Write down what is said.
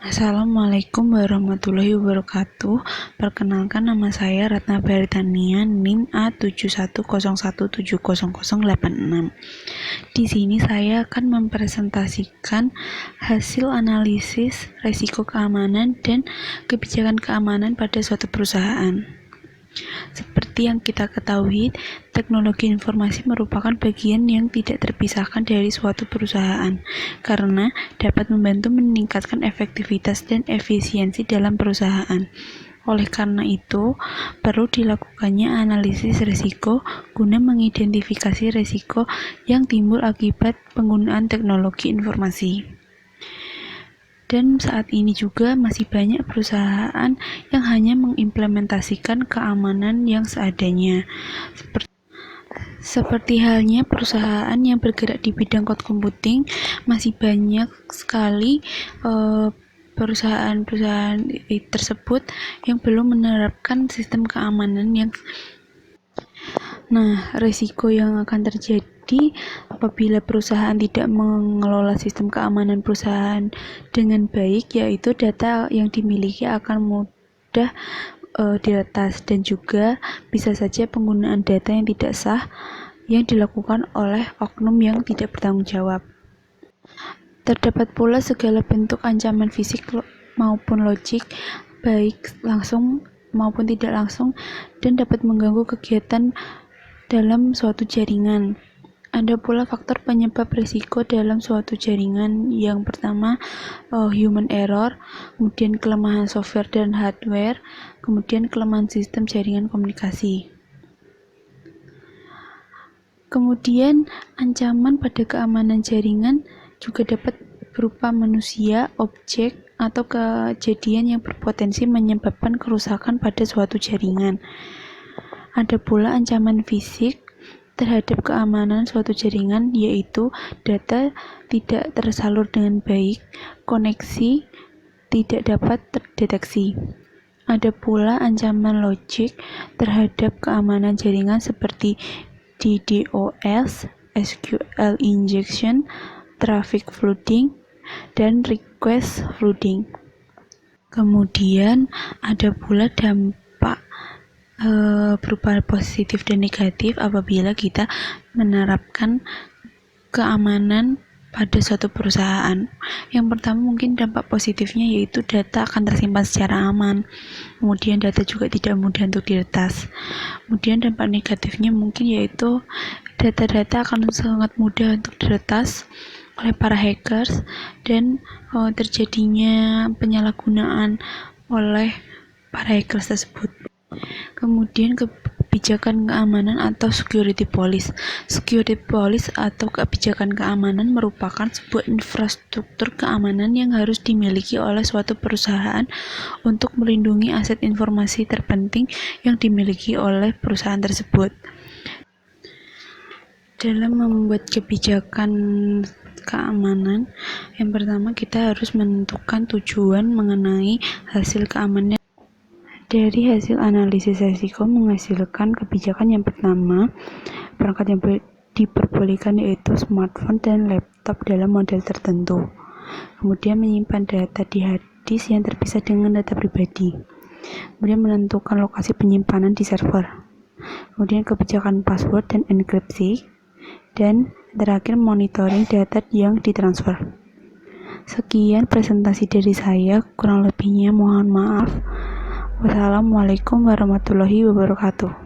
Assalamualaikum warahmatullahi wabarakatuh. Perkenalkan, nama saya Ratna Baritania, NIM A7101700086. Di sini saya akan mempresentasikan hasil analisis risiko keamanan dan kebijakan keamanan pada suatu perusahaan. Seperti yang kita ketahui, teknologi informasi merupakan bagian yang tidak terpisahkan dari suatu perusahaan, karena dapat membantu meningkatkan efektivitas dan efisiensi dalam perusahaan. Oleh karena itu, perlu dilakukannya analisis risiko guna mengidentifikasi risiko yang timbul akibat penggunaan teknologi informasi. Dan saat ini juga masih banyak perusahaan yang hanya mengimplementasikan keamanan yang seadanya. Seperti halnya perusahaan yang bergerak di bidang cloud computing, masih banyak sekali perusahaan-perusahaan tersebut yang belum menerapkan sistem keamanan yang risiko yang akan terjadi apabila perusahaan tidak mengelola sistem keamanan perusahaan dengan baik, yaitu data yang dimiliki akan mudah diretas, dan juga bisa saja penggunaan data yang tidak sah yang dilakukan oleh oknum yang tidak bertanggung jawab. Terdapat pula segala bentuk ancaman fisik maupun logik, baik langsung maupun tidak langsung, dan dapat mengganggu kegiatan dalam suatu jaringan. Ada pula faktor penyebab risiko dalam suatu jaringan. Yang pertama, human error, kemudian kelemahan software dan hardware, kemudian kelemahan sistem jaringan komunikasi. Kemudian, ancaman pada keamanan jaringan juga dapat berupa manusia, objek, atau kejadian yang berpotensi menyebabkan kerusakan pada suatu jaringan. Ada pula ancaman fisik terhadap keamanan suatu jaringan, yaitu data tidak tersalur dengan baik, koneksi tidak dapat terdeteksi. Ada pula ancaman logik terhadap keamanan jaringan seperti DDoS, SQL injection, traffic flooding, dan request flooding. Kemudian ada pula dampak berupa positif dan negatif apabila kita menerapkan keamanan pada suatu perusahaan. Yang pertama, mungkin dampak positifnya yaitu data akan tersimpan secara aman, kemudian data juga tidak mudah untuk diretas. Kemudian dampak negatifnya mungkin yaitu data-data akan sangat mudah untuk diretas oleh para hackers, dan terjadinya penyalahgunaan oleh para hackers tersebut. Kemudian kebijakan keamanan atau security policy. Security policy atau kebijakan keamanan merupakan sebuah infrastruktur keamanan yang harus dimiliki oleh suatu perusahaan untuk melindungi aset informasi terpenting yang dimiliki oleh perusahaan tersebut. Dalam membuat kebijakan keamanan, yang pertama kita harus menentukan tujuan mengenai hasil keamanan. Dari hasil analisis risiko menghasilkan kebijakan yang pertama, perangkat yang diperbolehkan yaitu smartphone dan laptop dalam model tertentu. Kemudian menyimpan data di hard disk yang terpisah dengan data pribadi. Kemudian menentukan lokasi penyimpanan di server. Kemudian kebijakan password dan enkripsi. Dan terakhir monitoring data yang ditransfer. Sekian presentasi dari saya, kurang lebihnya mohon maaf. Wassalamualaikum warahmatullahi wabarakatuh.